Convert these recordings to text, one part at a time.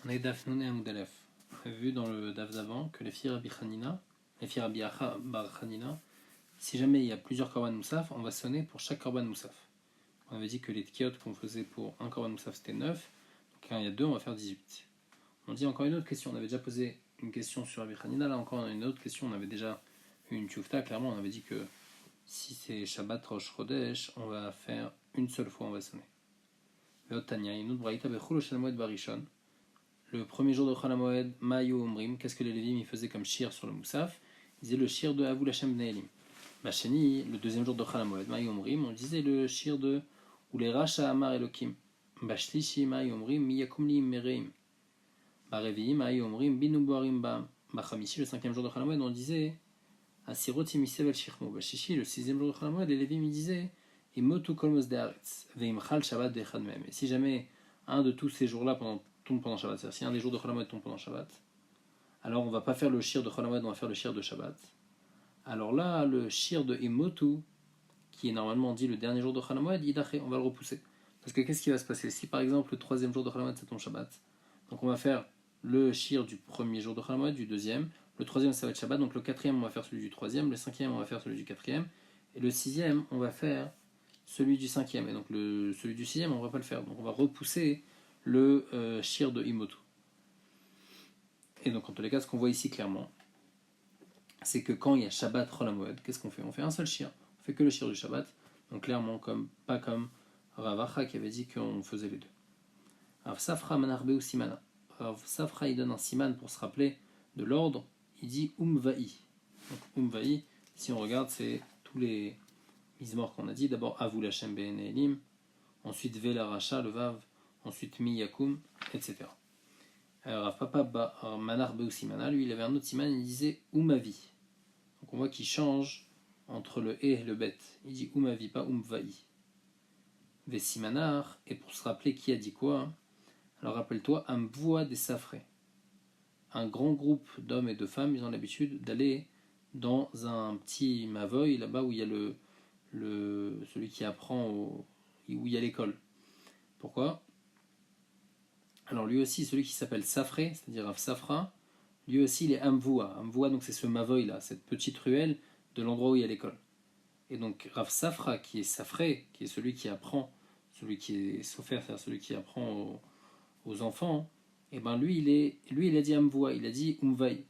On est Daf Nun et Amud Aleph. On a vu dans le Daf d'avant que les filles Rabbi Hanina, les filles Rabbi Acha Bar Hanina, si jamais il y a plusieurs Korban Moussaf, on va sonner pour chaque Korban Moussaf. On avait dit que les tkiyot qu'on faisait pour un Korban Moussaf c'était 9, donc quand il y a 2, on va faire 18. On dit encore une autre question, on avait déjà posé une question sur Rabbi Hanina, là encore on a une autre question, on avait déjà eu une tchoufta, clairement on avait dit que si c'est Shabbat Rosh Chodesh, on va faire une seule fois, on va sonner. Tanya, une autre braïta, Bechol Shel Moed Barishon. Le premier jour de Chol HaMoed, Mayu Omrim, qu'est-ce que les Lévim ils faisaient comme shir sur le Moussaf? Ils disaient le shir de Avou Lachem Bnei Elim. Bacheni, le deuxième jour de Chol HaMoed, Mayu Omrim, on disait le shir de Ule Racha Amar Elokim. Bashlishi Mayu Omrim, Miyakum Li Mereim. Barevi Mayu Omrim, Binu Boarim Bam. Bachamishi, le cinquième jour de Chol HaMoed, on disait Asirot Imisev El Shirmo. Bashishi, le sixième jour de Chol HaMoed, les Lévim ils disaient Imotu Kol Mos De'aretz, Veimchal Shabbat Dechad Mem. Et si jamais un de tous ces jours-là tombe pendant Shabbat, c'est-à-dire si un des jours de Chol HaMoed tombe pendant Shabbat, alors on va pas faire le shir de Chol HaMoed, on va faire le shir de Shabbat. Alors là, le shir de Imotu, qui est normalement dit le dernier jour de Chol HaMoed, on va le repousser. Parce que qu'est-ce qui va se passer? Si par exemple le troisième jour de Chol HaMoed c'est ton Shabbat, donc on va faire le shir du premier jour de Chol HaMoed, du deuxième, le troisième ça va être Shabbat, donc le quatrième on va faire celui du troisième, le cinquième on va faire celui du quatrième, et le sixième on va faire celui du cinquième, et donc celui du sixième on va pas le faire, donc on va repousser le shir de Imotu. Et donc en tous les cas ce qu'on voit ici clairement, c'est que quand il y a Shabbat Chol HaMoed, qu'est-ce qu'on fait? On fait un seul shir, on fait que le shir du Shabbat, donc clairement pas comme Rav Acha qui avait dit qu'on faisait les deux. Rav Safra Manarbe ou Simana. Rav Safra il donne un siman pour se rappeler de l'ordre, il dit Umva'i. Donc Umva'i, si on regarde, c'est tous les Mizmor qu'on a dit, d'abord Avou Lachem Ben Elim, ensuite Vela Racha, le Vav, ensuite Mi Yakum, etc. Rav Papa Manar Beousimana, lui il avait un autre siman, il disait Umavi. Donc on voit qu'il change entre le E et le Bet. Il dit Umavi, pas Umva'i. Vesimanar, et pour se rappeler qui a dit quoi, alors rappelle-toi, Amvoua des Safrés. Un grand groupe d'hommes et de femmes, ils ont l'habitude d'aller dans un petit Mavoy, là-bas où il y a celui qui apprend où il y a l'école. Pourquoi? Alors lui aussi, celui qui s'appelle Safré, c'est-à-dire Rav Safra, lui aussi il est Amvoua. Amvoua, donc c'est ce Mavoy là, cette petite ruelle de l'endroit où il y a l'école. Et donc Rav Safra, qui est Safré, qui est celui qui apprend, celui qui est Sofer, c'est-à-dire celui qui apprend aux enfants, et ben lui il a dit Amvoua, il a dit Umvaï.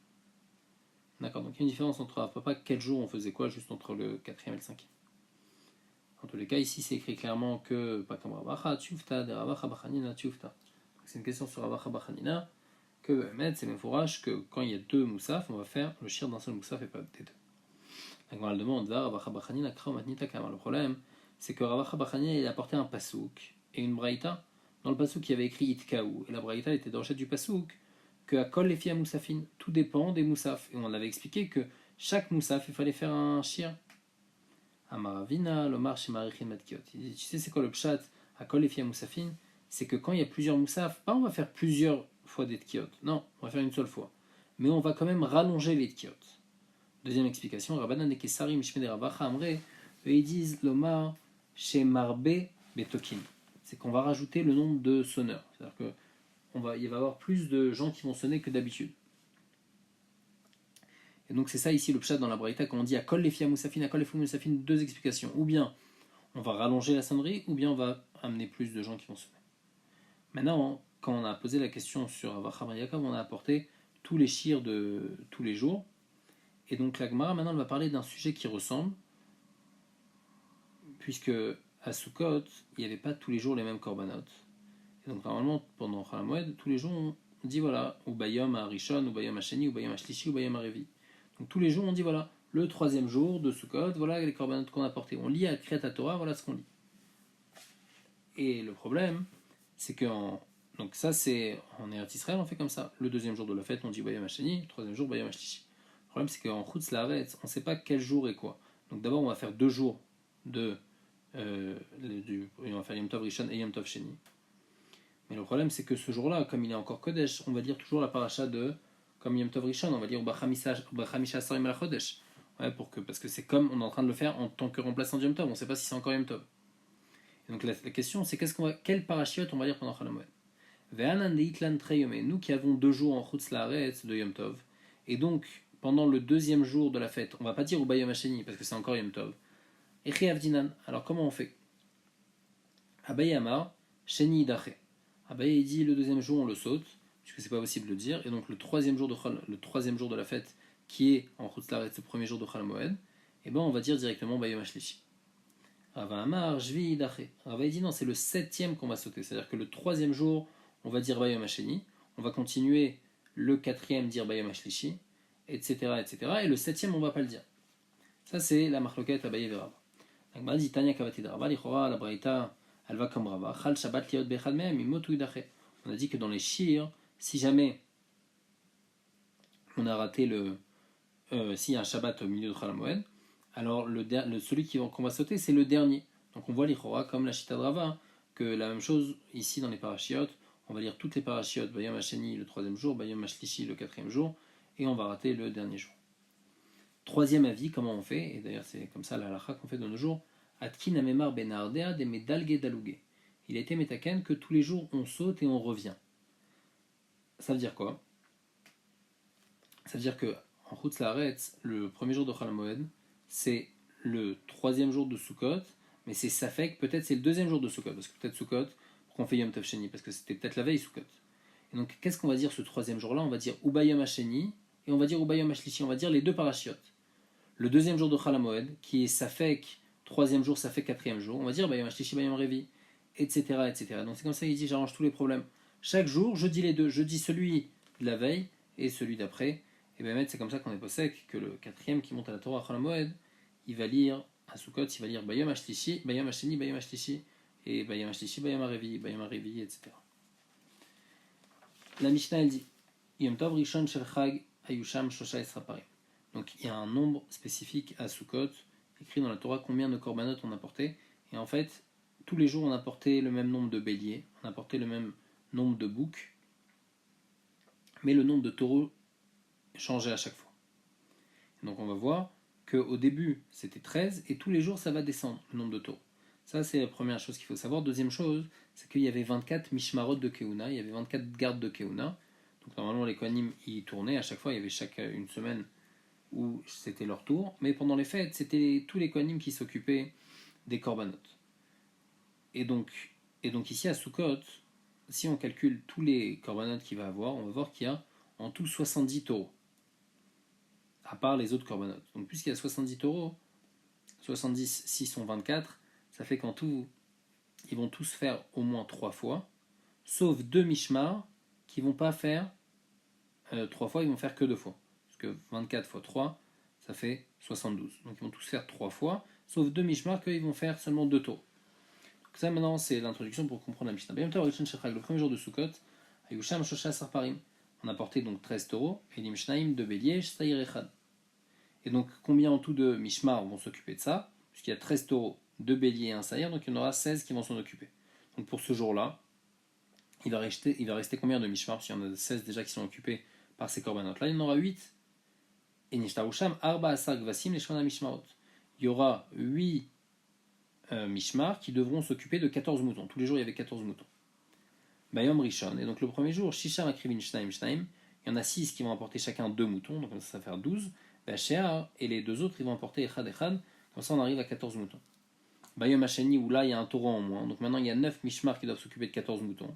D'accord, donc il y a une différence entre Rav Papa, quel jour on faisait quoi, juste entre le 4e et le 5e. En tous les cas, ici c'est écrit clairement que, pas comme Rav Acha, Tchufta, de Rav Acha Bachanina, Tchufta. C'est une question sur Rav Acha Bachanina, que c'est même fourrage que quand il y a deux moussaf, on va faire le shir d'un seul moussaf et pas des deux. La Gemara demande, Rav Acha Bachanina, Kra Matnita Kama. Le problème, c'est que Rav Acha Bachanina, il a apporté un pasouk et une braïta. Dans le pasouk, il y avait écrit Itkaou, et la braïta était dans le chat du pasouk, que à Kol les filles à Moussafin, tout dépend des moussaf. Et on avait expliqué que chaque moussaf, il fallait faire un shir. Amaravina, l'omar chez Marichin Matkiot. Il dit, tu sais, c'est quoi le pshat à Kol les filles à Moussafin? C'est que quand il y a plusieurs moussaf, pas on va faire plusieurs fois des tkiot, non, on va faire une seule fois. Mais on va quand même rallonger les tkiot. Deuxième explication, Rabbanan et Kesarim, Shmede Ravacha Amre, eux ils disent l'omar chez Marbe Betokin. C'est qu'on va rajouter le nombre de sonneurs. C'est-à-dire que il va y avoir plus de gens qui vont sonner que d'habitude. Et donc c'est ça ici le pshat dans la braïta quand on dit à Kol les filles à Moussafin, à Kol les filles à Moussafin, deux explications. Ou bien on va rallonger la sonnerie, ou bien on va amener plus de gens qui vont sonner. Maintenant, quand on a posé la question sur Avacham Yaakov, on a apporté tous les shirs de tous les jours. Et donc la Gemara maintenant elle va parler d'un sujet qui ressemble, puisque à Sukkot, il n'y avait pas tous les jours les mêmes korbanot. Et donc normalement, pendant Chol HaMoed, tous les jours on dit voilà, ou Bayom à Rishon, ou Bayom à Sheni, ou Bayom à Shlishi, ou Bayom à Revi. Donc tous les jours on dit voilà, le troisième jour de Sukkot, voilà les korbanot qu'on a portés. On lit à Kriyat Torah, voilà ce qu'on lit. Et le problème, c'est que donc ça c'est en Eretz Israël on fait comme ça. Le deuxième jour de la fête on dit Bayom Hasheni, le troisième jour Bayom Hashlishi. Le problème c'est qu'en Chutz Laaretz on ne sait pas quel jour et quoi. Donc d'abord on va faire 2 jours on va faire Yom Tov Rishon et Yom Tov Sheni. Mais le problème c'est que ce jour-là, comme il est encore Kodesh, on va dire toujours la paracha de comme Yom Tov Rishon, on va dire Bachamisha Asar Yom Chodesh. Ouais, parce que c'est comme on est en train de le faire en tant que remplaçant de Yom Tov, on ne sait pas si c'est encore Yom Tov. Et donc la question c'est quel parachiote on va lire pendant Chol HaMoed. Ve'anan deitlan treyome, nous qui avons 2 jours en Chutz Laaretz de Yom Tov, et donc pendant le deuxième jour de la fête, on va pas dire ou Bayom Hasheni parce que c'est encore Yom Tov. Echi Avdinan, alors comment on fait? Abaye Amar, Sheni Dache. Abaye dit le deuxième jour on le saute, puisque c'est pas possible de le dire, et donc le troisième jour de la fête, qui est en Chutz Laaretz, le premier jour de Chol Moed, et ben on va dire directement Bayom Hashlishi. Rava Amar, Shvi Dache. Rava dit non, c'est le septième qu'on va sauter, c'est-à-dire que le troisième jour, on va dire Bayom Hasheni, on va continuer le quatrième dire Bayom Hashlishi, etc., etc., et le septième on va pas le dire. Ça c'est la marloquette Abaye Verava. L'Agmara dit Tanya Kavati de Rava, l'Ichora, la Braïta, elle va comme Rava, Chal Shabbat Liot Bechad Mehem, Imotu Idache. On a dit que dans les Shir, si jamais on a raté s'il y a un Shabbat au milieu de Chol Moed, alors celui qu'on va sauter, c'est le dernier. Donc on voit l'Ichora comme la Shita de Rava, hein, que la même chose ici dans les parachiotes, on va lire toutes les parachiotes, Bayom Hasheni le troisième jour, Bayom Hashlishi le quatrième jour, et on va rater le dernier jour. Troisième avis, comment on fait, et d'ailleurs c'est comme ça la halakha qu'on fait de nos jours, Atkin Amemar Ben Ardea de Medalge Daluge. Il a été métaken que tous les jours on saute et on revient. Ça veut dire quoi? Ça veut dire que en Chutz Laaretz, le premier jour de Chol Moed, c'est le troisième jour de Sukkot, mais c'est Safek, peut-être c'est le deuxième jour de Sukkot, parce que peut-être Sukkot, pourquoi on fait Yom Tov Sheni? Parce que c'était peut-être la veille Sukkot. Et donc qu'est-ce qu'on va dire ce troisième jour-là? On va dire Ubayom Hasheni, et on va dire Ubayom Hashlishi, on va dire les deux parachiotes. Le deuxième jour de Chol Moed, qui est Safek, troisième jour, Safek, quatrième jour, on va dire Bayom Hashlishi, Bayom Revi, etc., etc. Donc c'est comme ça qu'il dit j'arrange tous les problèmes. Chaque jour, je dis les deux. Je dis celui de la veille et celui d'après. Et bien, c'est comme ça qu'on est possèque que le quatrième qui monte à la Torah à Chol Moed, il va lire à Sukkot, il va lire Bayom Hashlishi, Bayom Hasheni, Bayom Hashlishi, et Bayom Hashlishi, Bayom Revi, etc. La Mishnah, elle dit Yom Tov Rishon Shel Chag Ayusham Shosha Esraparim. Donc il y a un nombre spécifique à Sukkot, écrit dans la Torah combien de korbanot on a porté. Et en fait, tous les jours on a porté le même nombre de béliers, on a porté le même nombre de boucs, mais le nombre de taureaux changeait à chaque fois. Et donc on va voir qu'au début c'était 13 et tous les jours ça va descendre le nombre de taureaux. Ça c'est la première chose qu'il faut savoir. Deuxième chose, c'est qu'il y avait 24 mishmarot de Keuna, il y avait 24 gardes de Keuna. Donc normalement les Kohanim y tournaient, à chaque fois il y avait chaque une semaine où c'était leur tour, mais pendant les fêtes, c'était tous les Kohanim qui s'occupaient des korbanot. Et donc ici à Sukkot, si on calcule tous les korbanot qu'il va avoir, on va voir qu'il y a en tout 70 taureaux, à part les autres korbanot. Donc puisqu'il y a 70 taureaux, 70, 6 sont 24, ça fait qu'en tout, ils vont tous faire au moins 3 fois, sauf 2 mishmar qui vont pas faire 3 fois, ils vont faire que 2 fois. Parce que 24 fois 3, ça fait 72. Donc ils vont tous faire 3 fois, sauf 2 mishmar qu'ils vont faire seulement 2 taureaux. Donc ça maintenant c'est l'introduction pour comprendre la Mishnah. Le premier jour de Sukkot, Ayusham Shosha Sarparim. On a porté donc 13 taureaux, et l'Imshnaim de bélier, Shtaïr Echad. Et donc combien en tout de mishmar vont s'occuper de ça? Puisqu'il y a 13 taureaux, 2 béliers et un saïr, donc il y en aura 16 qui vont s'en occuper. Donc pour ce jour-là, il va rester combien de mishmar? Parce qu'il y en a 16 déjà qui sont occupés par ces korbanot. Là, il y en aura 8. Et Nishtausham, Arba Asar Gvasim, les Shwana Mishmarot. Il y aura 8 mishmar qui devront s'occuper de 14 moutons. Tous les jours, il y avait 14 moutons. Bayom Rishon. Et donc le premier jour, Shisham Akrivin Shnaim Shnaim. Il y en a 6 qui vont apporter chacun 2 moutons, donc ça va faire 12. Bachéa, et les 2 autres, ils vont apporter Echad Echad. Comme ça, on arrive à 14 moutons. Bayom Hasheni, où là, il y a un taureau en moins. Donc maintenant, il y a 9 mishmar qui doivent s'occuper de 14 moutons.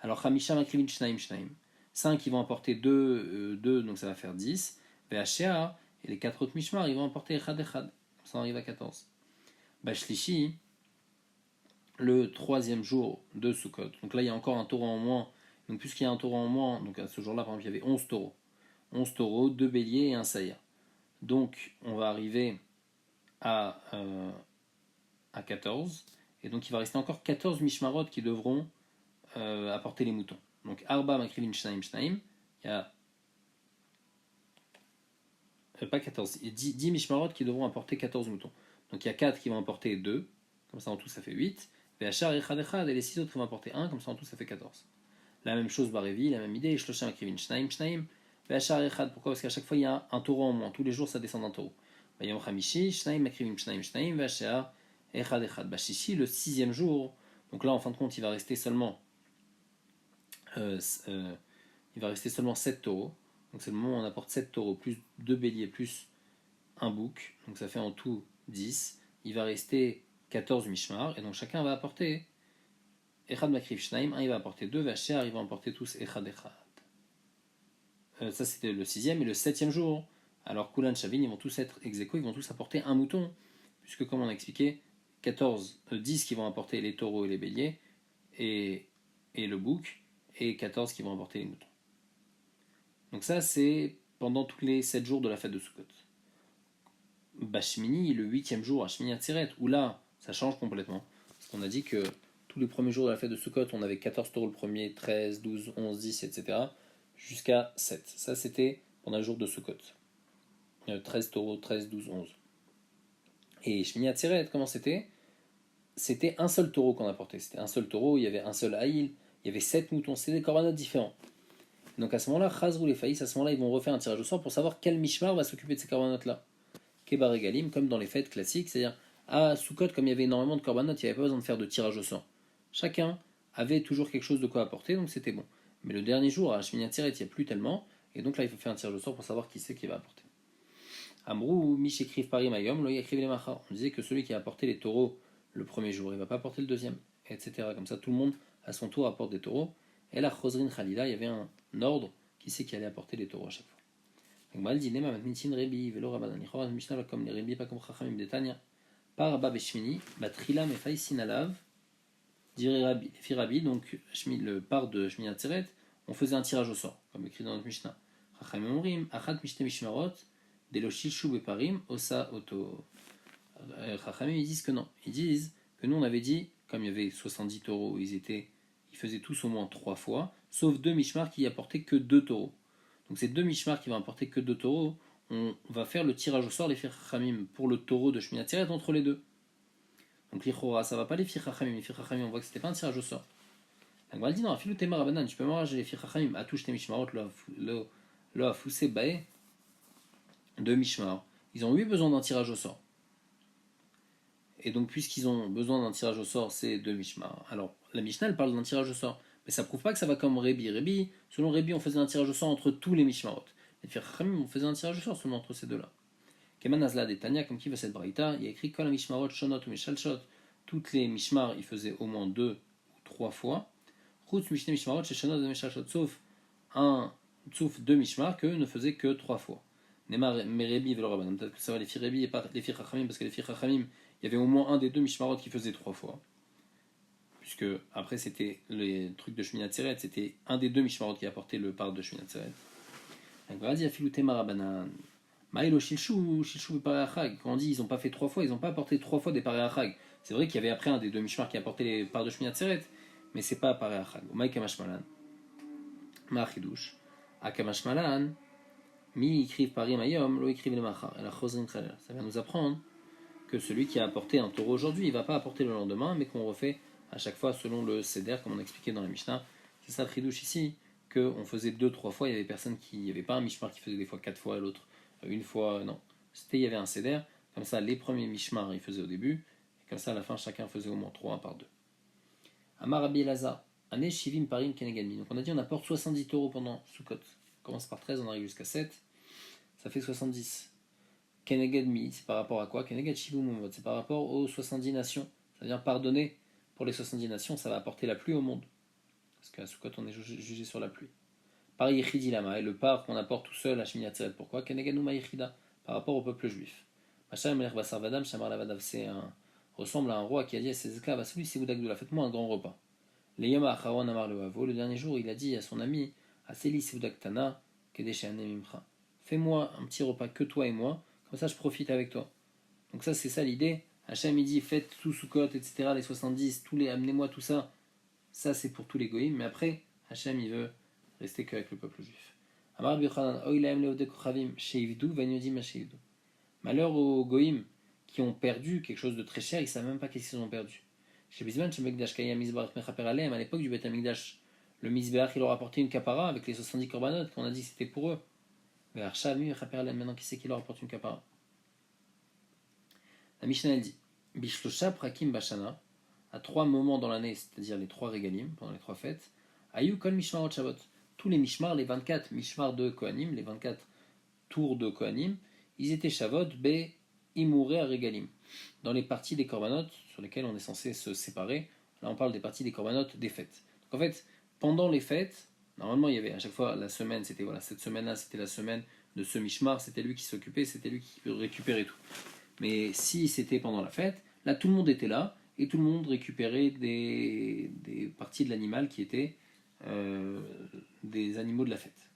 Alors, Hamisham Akrivin Shnaim Shnaim. 5 qui vont apporter 2, donc ça va faire 10. Bachéa, et les 4 autres mishmar, ils vont apporter Echad Echad. Comme ça, on arrive à 14. Bashlishi, le troisième jour de Sukkot. Donc là, il y a encore un taureau en moins. Donc puisqu'il y a un taureau en moins, donc à ce jour-là, par exemple, il y avait 11 taureaux. 11 taureaux, 2 béliers et un saïr. Donc on va arriver à 14. Et donc il va rester encore 14 mishmarot qui devront apporter les moutons. Donc Arba Makrivin Shnaim Shnaim, il y a pas 14, il y a 10 mishmarot qui devront apporter 14 moutons. Donc il y a 4 qui vont apporter 2, comme ça en tout ça fait 8. Vachar Echad Echad, et les 6 autres qui vont apporter 1, comme ça en tout ça fait 14. La même chose Barévi, la même idée, Shlosham Akrivin Shnaim Shnaim, Vachar Echad, pourquoi? Parce qu'à chaque fois il y a un taureau en moins, tous les jours ça descend d'un taureau. Bayom Hamishi, Shnaim Akrivin Shnaim Shnaim, Vachar Echad Echad. Bashishi, le 6e jour, donc là en fin de compte il va rester seulement il va rester seulement 7 taureaux. Donc c'est le moment où on apporte 7 taureaux, plus 2 béliers, plus un bouc. Donc ça fait en tout 10. Il va rester 14 mishmar. Et donc chacun va apporter Echad Makriv Shnaim. Un il va apporter 2 vachers, ils vont apporter tous Echad Echad. Ça c'était le 6e. Et le 7e jour, alors Kulan Shavin, ils vont tous être ex aequo, ils vont tous apporter un mouton. Puisque comme on a expliqué, 10 qui vont apporter les taureaux et les béliers, et le bouc, et 14 qui vont apporter les moutons. Donc ça, c'est pendant tous les 7 jours de la fête de Sukkot. Bashmini, le 8e jour, Ashmini Atzeret, où là, ça change complètement. Parce qu'on a dit que tous les premiers jours de la fête de Sukkot, on avait 14 taureaux le premier, 13, 12, 11, 10, etc. jusqu'à 7. Ça, c'était pendant le jour de Sukkot. 13 taureaux, 13, 12, 11. Et Shmini Atzeret, comment c'était? C'était un seul taureau qu'on apportait. C'était un seul taureau, il y avait un seul haïl, il y avait 7 moutons. C'était des corbanotes différents. Donc à ce moment-là, Chazrou les faïs, à ce moment-là, ils vont refaire un tirage au sort pour savoir quel mishmar va s'occuper de ces corbanotes-là. Kebar Egalim, comme dans les fêtes classiques, c'est-à-dire à Sukkot, comme il y avait énormément de corbanotes, il n'y avait pas besoin de faire de tirage au sort. Chacun avait toujours quelque chose de quoi apporter, donc c'était bon. Mais le dernier jour, à Shmini Atzeret, il n'y a plus tellement, et donc là, il faut faire un tirage au sort pour savoir qui c'est qui va apporter. Amrou, Mishekriv Parim Ayom, Lo Yakriv les Machar. On disait que celui qui a apporté les taureaux le premier jour, il ne va pas apporter le deuxième, etc. Comme ça, tout le monde, à son tour, apporte des taureaux. Et la Chosrin Khalila, il y avait un ordre qui c'est qui allait apporter les taureaux à chaque fois. Donc, mal dit, Nema, Matnitin, Rebi, Velo, Rabadan, Nichor, Mishnah, comme les Rebi, pas comme Chachamim, Detania, par Rabba Beshmini, Batrila, Mefai, Sinalav, dirait Rabbi, Fi Rabbi, donc le par de Shmini Atzeret, on faisait un tirage au sort, comme écrit dans notre Mishnah. Chachamim Omrim, Achat Mishte Mishmarot, Deloshilshu Beparim, Osa Oto. Chachamim, ils disent que non. Ils disent que nous, on avait dit, comme il y avait 70 taureaux, ils faisaient tous au moins 3 fois, sauf 2 mishmars qui apportaient que 2 taureaux. Donc ces 2 mishmars qui vont apporter que 2 taureaux, on va faire le tirage au sort, les Chachamim, pour le taureau de Shmini Atzeret entre les deux. Donc l'Ichora, ça va pas les Chachamim. Les Chachamim, on voit que c'était pas un tirage au sort. Donc on va dire, non, Filou Tema Rabanan, tu peux m'arranger les Chachamim, à toucher tes mishmarot, le Afoussé Bae, 2 mishmars. Ils ont eu besoin d'un tirage au sort. Et donc, puisqu'ils ont besoin d'un tirage au sort, c'est 2 mishmar. Alors, la Mishnah, elle parle d'un tirage au sort. Mais ça prouve pas que ça va comme Rébi. Selon Rébi, on faisait un tirage au sort entre tous les mishmarot. Les Chachamim, on faisait un tirage au sort seulement entre ces deux-là. Keman Azla de Tanya, comme qui va cette braïta, il y a écrit Kol mishmarot shonot ou mishalshot. Toutes les mishmar, ils faisaient au moins 2 ou 3 fois. Chutz mishne mishmarot shonot ou mishalshot. Sauf 2 mishmar qu'eux ne faisaient que 3 fois. Nema Merebi velo Rabbanan. Peut-être que ça va les filles Rébi et pas les filles Chachamim, parce que les filles Chachamim, il y avait au moins un des 2 mishmarot qui faisait 3 fois. Puisque après c'était les trucs de Shmini Atzeret, c'était un des 2 mishmarot qui apportait le part de Shmini Atzeret. Donc voilà, Afilouté Marabanan. Maïlo Shilchou Pareachag. Quand on dit ils n'ont pas fait 3 fois, ils n'ont pas apporté 3 fois des Pareachag. C'est vrai qu'il y avait après un des 2 mishmar qui apportait les parts de Shmini Atzeret, mais c'est pas Pareachag. Maï Kamashmalan. Ma'achidouche. Akamashmalan. Mi écrivent Parim Ayom, lo écrivent les Machar. Et la Chosrin Khalil. Ça va nous apprendre que celui qui a apporté un taureau aujourd'hui, il ne va pas apporter le lendemain, mais qu'on refait à chaque fois selon le Seder, comme on a expliqué dans la Mishnah. C'est ça le chidouche ici, qu'on faisait 2-3 fois, il y avait personne qui. Il n'y avait pas un Mishmar qui faisait des fois 4 fois et l'autre une fois, non. Il y avait un Seder, comme ça les premiers Mishmar ils faisaient au début, et comme ça à la fin chacun faisait au moins 3, 1 par 2. Amar Rabbi Elazar, Ane Shivim Parim Kenegami. Donc on a dit on apporte 70 taureaux pendant Sukkot. On commence par 13, on arrive jusqu'à 7, ça fait 70. Keneged Mi, c'est par rapport à quoi? Keneged Shivu Mumot, c'est par rapport aux 70 nations. C'est-à-dire pardonner pour les 70 nations, ça va apporter la pluie au monde. Parce qu'à Sukkot, on est jugé sur la pluie. Par Yechidi Lama, et le part qu'on apporte tout seul à Shmini Atzeret, pourquoi? Keneged Numa Yechida, par rapport au peuple juif. Macham Melech Basar Vadam, Shamar Lavadav, ressemble à un roi qui a dit à ses esclaves, celui c'est Boudagdoula, faites-moi un grand repas. Le Yama Acharon Amar le Havo, le dernier jour, il a dit à son ami, Aseli Seudaktana, Kedesh Anemimcha, fais-moi un petit repas que toi et moi. Comme ça, je profite avec toi. Donc ça, c'est ça l'idée. Hachem, il dit, faites tout Sukkot, etc., les 70, amenez-moi tout ça. Ça, c'est pour tous les goïms. Mais après, Hachem, il veut rester qu'avec le peuple juif. Malheur aux goïms qui ont perdu quelque chose de très cher, ils ne savent même pas qu'est-ce qu'ils ont perdu. À l'époque du Beth Amikdash, le Mizbeach, il leur a apporté une kapara avec les 70 korbanot, qu'on a dit que c'était pour eux. Maintenant, qui c'est qui leur apporte une kapara? La Mishnah elle dit Bishlosha prakim bashana, à 3 moments dans l'année, c'est-à-dire les 3 régalim, pendant les 3 fêtes, Ayu kol mishmarot Shavot. Tous les mishmar, les 24 mishmar de Kohanim, les 24 tours de Kohanim, ils étaient Shavot be imuré regalim. Dans les parties des corbanotes sur lesquelles on est censé se séparer, là on parle des parties des corbanotes des fêtes. Donc en fait, pendant les fêtes, normalement il y avait à chaque fois la semaine, c'était voilà, cette semaine-là c'était la semaine de ce mishmar, c'était lui qui s'occupait, c'était lui qui récupérait tout. Mais si c'était pendant la fête, là tout le monde était là et tout le monde récupérait des parties de l'animal qui étaient des animaux de la fête.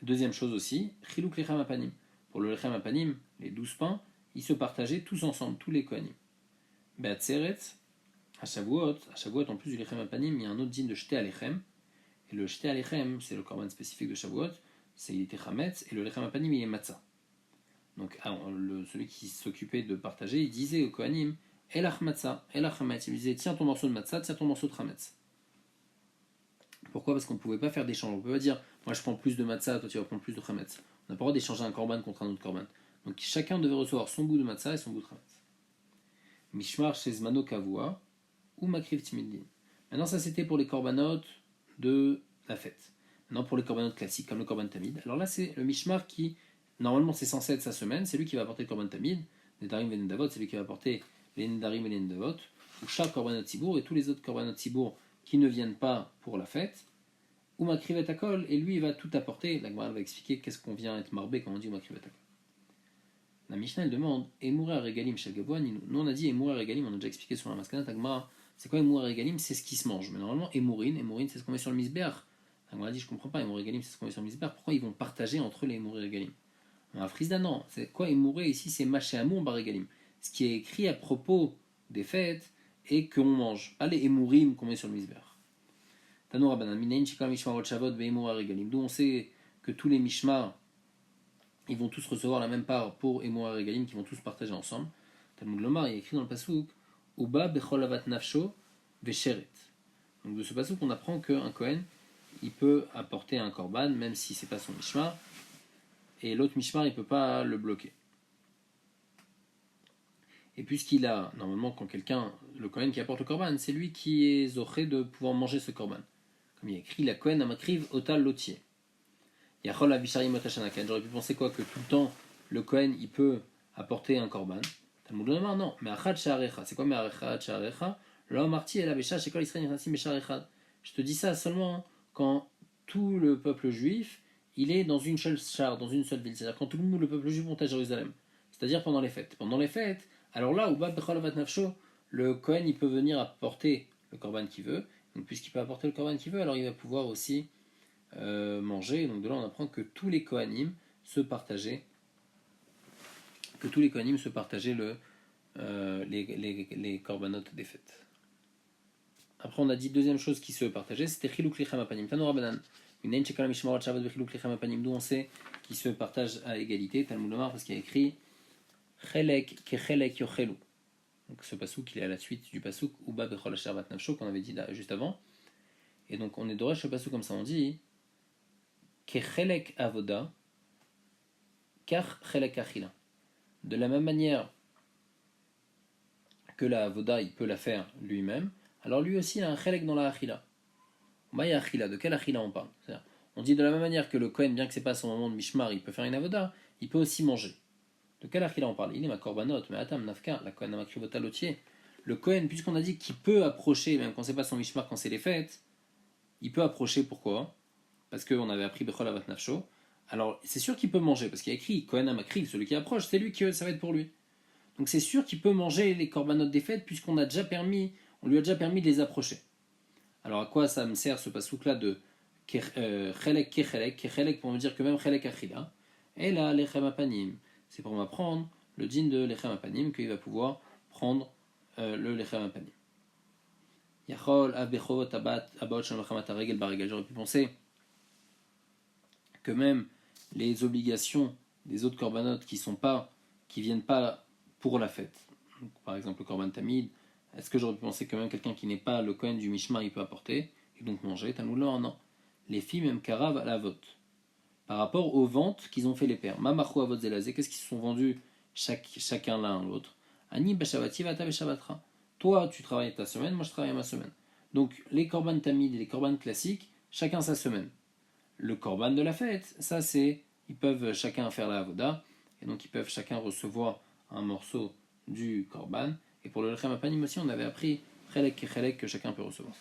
Deuxième chose aussi, chiluk lechem apanim. Pour le lechem apanim, les 12 pains, ils se partageaient tous ensemble, tous les kohanim. Be'atzeret, à Shavuot en plus du lechem apanim, il y a un autre din de shte alechem. Et le shte alechem, c'est le korban spécifique de Shavuot, c'est il était chametz, et le lechem apanim, il est matzah. Donc celui qui s'occupait de partager, il disait au kohanim, elach matzah, elach chametz. Il lui disait, tiens ton morceau de matzah, tiens ton morceau de chametz. Pourquoi ? Parce qu'on ne pouvait pas faire d'échange. On ne peut pas dire, moi je prends plus de matzah, toi tu vas prendre plus de chametz. On n'a pas le droit d'échanger un korban contre un autre korban. Donc chacun devait recevoir son bout de matzah et son bout de chametz. Mishmar shezmano kavua ou makriv timidin. Maintenant ça c'était pour les korbanot de la fête. Maintenant pour les korbanot classiques comme le korban tamid. Alors là c'est le mishmar qui, normalement c'est censé être sa semaine, c'est lui qui va apporter le korban tamid. Nedarim et Nendavot, c'est lui qui va apporter les Nedarim et les Nendavot. Ou chaque korbanot tzibour et tous les autres korbanot tzibour qui ne viennent pas pour la fête, ou makrivet akol, et lui il va tout apporter. La Gemara va expliquer qu'est-ce qu'on vient être marbé quand on dit ou makrivet akol. La Mishnah elle demande Emoura regalim shel gavoa ninu. Nous on a dit Emoura regalim, on a déjà expliqué sur la Maskana. La Gemara, c'est quoi Emoura regalim? C'est ce qui se mange. Mais normalement Emourin c'est ce qu'on met sur le misbeach. La Gemara dit je comprends pas, Emoura regalim c'est ce qu'on met sur le misbeach. Pourquoi ils vont partager entre les Emoura regalim? Alors Frisda non, c'est quoi Emoura ici? C'est maché amour bar regalim. Ce qui est écrit à propos des fêtes et qu'on mange, pas les Emourim qu'on met sur le misbeach. D'où on sait que tous les mishmar ils vont tous recevoir la même part pour Emoa Regalim, qui vont tous partager ensemble. Talmud Lomar, il y a écrit dans le pasuk Uba bechol avat nafsho vesheret. Donc de ce pasuk, on apprend qu'un Kohen il peut apporter un korban, même si c'est pas son mishmar, et l'autre mishmar il peut pas le bloquer. Et puisqu'il a, normalement, quand quelqu'un, le Kohen qui apporte le korban, c'est lui qui est zoché de pouvoir manger ce korban. Comme il y a écrit, la Kohen amakriv otal lotier. Yachol avishari motashanakan. J'aurais pu penser quoi que tout le temps, le Kohen, il peut apporter un korban. Talmud Lomar, non. Mais achad sha'arecha. C'est quoi mais achad sha'arecha? L'homme marti et la bécha, c'est quoi l'Israël nirasim echad. Je te dis ça seulement quand tout le peuple juif, il est dans une seule char, dans une seule ville. C'est-à-dire quand tout le monde, le peuple juif monte à Jérusalem. C'est-à-dire pendant les fêtes. Pendant les fêtes, alors là, le Kohen il peut venir apporter le korban qu'il veut. Donc puisqu'il peut apporter le korban qu'il veut, alors il va pouvoir aussi manger. Donc de là on apprend que tous les Kohanim se partageaient, les korbanot des fêtes. Après on a dit deuxième chose qui se partageait, c'était chiluk lechem apanim. Tanura banan. D'où on sait qu'ils se partagent à égalité. Talmud Lomar parce qu'il y a écrit Chelek kechelek yochelu. Donc ce pasouk il est à la suite du pasouk Uba bechol asher vat nafsho qu'on avait dit là, juste avant. Et donc on est doresh ce pasouk comme ça, on dit Kechelek avoda kach chelek achila. De la même manière que la avoda il peut la faire lui-même, alors lui aussi il a un chelek dans la achila. Maya achila, de quelle achila on parle? C'est-à-dire, on dit de la même manière que le Kohen, bien que c'est pas son moment de mishmar, il peut faire une avoda, il peut aussi manger. De quelle achila on parle? Il est ma korbanot, mais atam nafka, la Kohen amakrivota lotier. Le Kohen, puisqu'on a dit qu'il peut approcher, même quand c'est pas son mishmar, quand c'est les fêtes, il peut approcher, pourquoi? Parce qu'on avait appris bechol avat nafsho. Alors c'est sûr qu'il peut manger, parce qu'il y a écrit Kohen amakriv, celui qui approche, c'est lui que ça va être pour lui. Donc c'est sûr qu'il peut manger les korbanot des fêtes, puisqu'on lui a déjà permis de les approcher. Alors à quoi ça me sert ce pasouk-là de chelek kechelek pour me dire que même chelek achila, et là lechem apanim, c'est pour m'apprendre le din de lechem apanim, qu'il va pouvoir prendre le lechem apanim. Yachol abechot abaot shalom chamata regel baregel. J'aurais pu penser que même les obligations des autres korbanot qui viennent pas pour la fête, donc, par exemple le korban tamid, est-ce que j'aurais pu penser que même quelqu'un qui n'est pas le Kohen du mishmar il peut apporter et donc manger? Talmud non. Les filles même karav à la vote par rapport aux ventes qu'ils ont fait les pères. Mamachu avot zelazé, qu'est-ce qu'ils se sont vendus chacun l'un à l'autre? Ani bashavati vata beshavatra. Toi tu travailles ta semaine, moi je travaille ma semaine. Donc les korban tamid et les korban classiques, chacun sa semaine. Le korban de la fête, ça c'est, ils peuvent chacun faire la avoda, et donc ils peuvent chacun recevoir un morceau du korban. Et pour le lechem apanim aussi, on avait appris chelek et chelek que chacun peut recevoir.